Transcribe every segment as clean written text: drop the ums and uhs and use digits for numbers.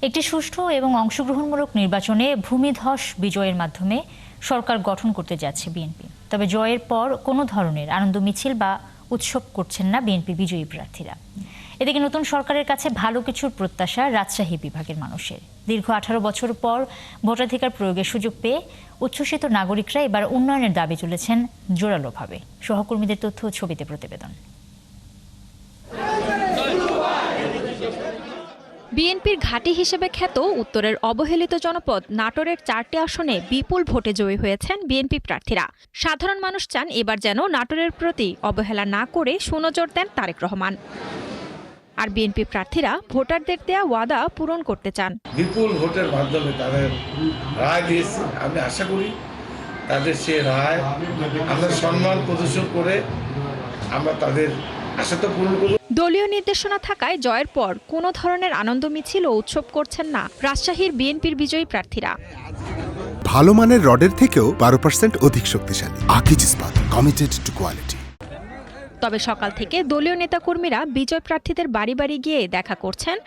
একটি সুষ্ঠু এবং অংশগ্রহণমূলক নির্বাচনে ভূমিধস বিজয়ের মাধ্যমে সরকার গঠন করতে যাচ্ছে বিএনপি। তবে জয়ের পর কোনো ধরনের আনন্দ মিছিল বা উৎসব করছেন না বিএনপি বিজয়ী প্রার্থীরা। এদিকে নতুন সরকারের কাছে ভালো কিছুর প্রত্যাশা রাজশাহী বিভাগের মানুষের। দীর্ঘ 18 বছর পর ভোটাধিকার প্রয়োগের সুযোগ পেয়ে উচ্ছ্বসিত নাগরিকরা এবার উন্নয়নের দাবি তুলেছেন জোরালোভাবে। সহকর্মীদের তথ্য ও ছবিতে প্রতিবেদন। বিএনপির ঘাঁটি হিসেবে খ্যাত উত্তরের অবহেলিত জনপদ নাটোরের 4টি আসনে বিপুল ভোটে জয়ী হয়েছেন বিএনপি প্রার্থীরা। সাধারণ মানুষ চান এবার যেন নাটোরের প্রতি অবহেলা না করে সুনজর দেন তারেক রহমান। আর বিএনপি প্রার্থীরা ভোটারদের দেয়া ওয়াদা পূরণ করতে চান। বিপুল ভোটের মাধ্যমে তাদের রায় দিয়েছে। আমি আশা করি তাদের সে রায় আমরা সম্মান প্রদর্শন করে আমরা তাদের আশাটা পূরণ করব। দলীয় নির্দেশনা থাকায় জয়ের পর কোনো ধরনের আনন্দ মিছিল ও উৎসব করছেন না রাজশাহীর বিএনপির বিজয়ী প্রার্থীরা। ভালো মানের রডের থেকেও 12% অধিক শক্তিশালী। আকিজ ইস্পাত, কমিটেড টু কোয়ালিটি। তবে সকাল থেকে দলীয় নেতাকর্মীরা বিজয় প্রার্থীদের বাড়ি বাড়ি গিয়ে দেখা করছেন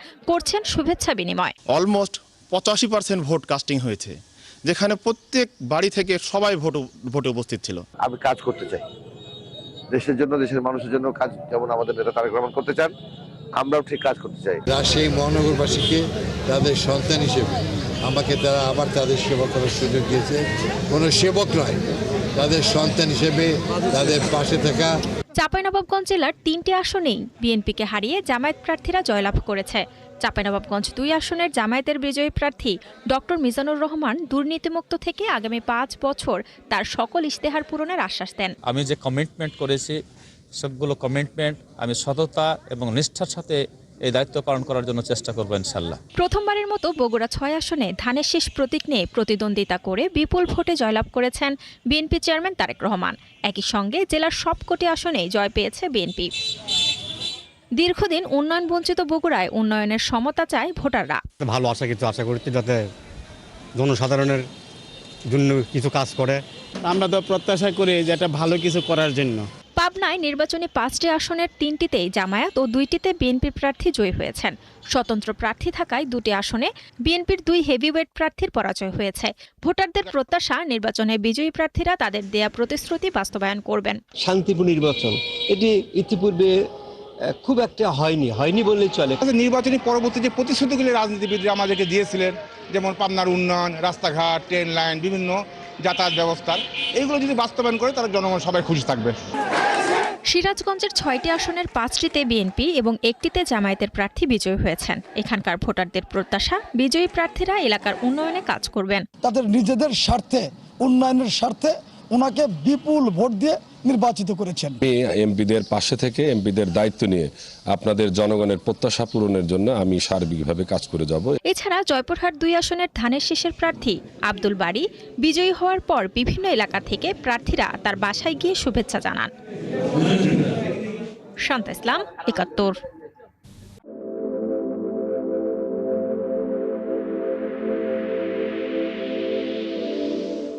শুভেচ্ছা বিনিময়। অলমোস্ট 85% ভোট কাস্টিং হয়েছে, যেখানে প্রত্যেক বাড়ি থেকে সবাই ভোটে উপস্থিত ছিল। আমি কাজ করতে চাই দেশের জন্য, দেশের মানুষের জন্য কাজ, যেমন আমাদের নেতা তারেক রহমান করতে চান, আমরাও ঠিক কাজ করতে চাই। রাজশাহী মহানগরবাসীকে তাদের সন্তান হিসেবে আমাকে তারা আবার তাদের সেবা করার সুযোগ দিয়েছে। কোনো সেবক নয়, তাদের সন্তান হিসেবে তাদের পাশে থাকা। চাঁপাইনবাবগঞ্জ জেলার 3টি আসনেই বিএনপিকে হারিয়ে জামায়াত প্রার্থীরা জয়লাভ করেছে। চাঁপাইনবাবগঞ্জ 2 আসনের জামায়াতের বিজয়ী প্রার্থী ডক্টর মিজানুর রহমান দুর্নীতিমুক্ত থেকে আগামী 5 বছর তার সকল ইশতেহার পূরণের আশ্বাস দেন। আমি যে কমিটমেন্ট করেছি সবগুলো কমিটমেন্ট আমি সততা এবং নিষ্ঠার সাথে এই দায়িত্ব পালন করার জন্য চেষ্টা করব ইনশাআল্লাহ। প্রথমবারের মতো বগুড়া 6 আসনে ধানের শীষ প্রতীক নিয়ে প্রতিদ্বন্দ্বিতা করে বিপুল ভোটে জয়লাভ করেছেন বিএনপি চেয়ারম্যান তারেক রহমান। একই সঙ্গে জেলার সবকটি আসনে জয় পেয়েছে বিএনপি। দীর্ঘদিন উন্নয়ন বঞ্চিত বগুড়ায় উন্নয়নের সমতা চায় ভোটাররা। ভালো আশা করতে যাতে জনসাধারণের জন্য কিছু কাজ করে। আমরা তো প্রত্যাশা করি যে এটা ভালো কিছু করার জন্য। পাবনায় নির্বাচনী 5টি আসনের 3টিতেই জামায়াত ও 2টিতে বিএনপি প্রার্থী জয়ী হয়েছেন। স্বতন্ত্র প্রার্থী থাকায় 2টি আসনে বিএনপির 2 হেভিওয়েট প্রার্থীর পরাজয় হয়েছে। ভোটারদের প্রত্যাশা নির্বাচনে বিজয়ী প্রার্থীরা তাদের দেয়া প্রতিশ্রুতি বাস্তবায়ন করবেন। শান্তিপূর্ণ নির্বাচন এটি ইতিপূর্বে খুব একটা হয়নি বললেই চলে। নির্বাচনী পরবর্তী যে প্রতিশ্রুতিগুলি রাজনীতিবিদরা আমাদেরকে দিয়েছিলেন, যেমন পাবনার উন্নয়ন, রাস্তাঘাট, ট্রেন লাইন, বিভিন্ন যাতায়াত ব্যবস্থা, এইগুলো যদি বাস্তবায়ন করে তাহলে জনগণ সবাই খুশি থাকবে। সিরাজগঞ্জের 6টি আসনের 5টিতে বিএনপি এবং 1টিতে জামায়াতের প্রার্থী বিজয়ী হয়েছেন। এখানকার ভোটারদের প্রত্যাশা বিজয়ী প্রার্থীরা এলাকার উন্নয়নে কাজ করবেন। তাদের নিজেদের স্বার্থে, উন্নয়নের স্বার্থে ওনাকে বিপুল ভোট দিয়ে নির্বাচিত করেছেন। এমপিদের পাশে থেকে এমপিদের দায়িত্ব নিয়ে আপনাদের জনগণের প্রত্যাশা পূরণের জন্য আমি সার্বিকভাবে কাজ করে যাব। এছাড়া জয়পুরহাট 2 আসনের ধানের শীষের প্রার্থী আব্দুল বারী বিজয়ী হওয়ার পর বিভিন্ন এলাকা থেকে প্রার্থীরা তার বাসায় গিয়ে শুভেচ্ছা জানান। শান্তা ইসলাম, 71।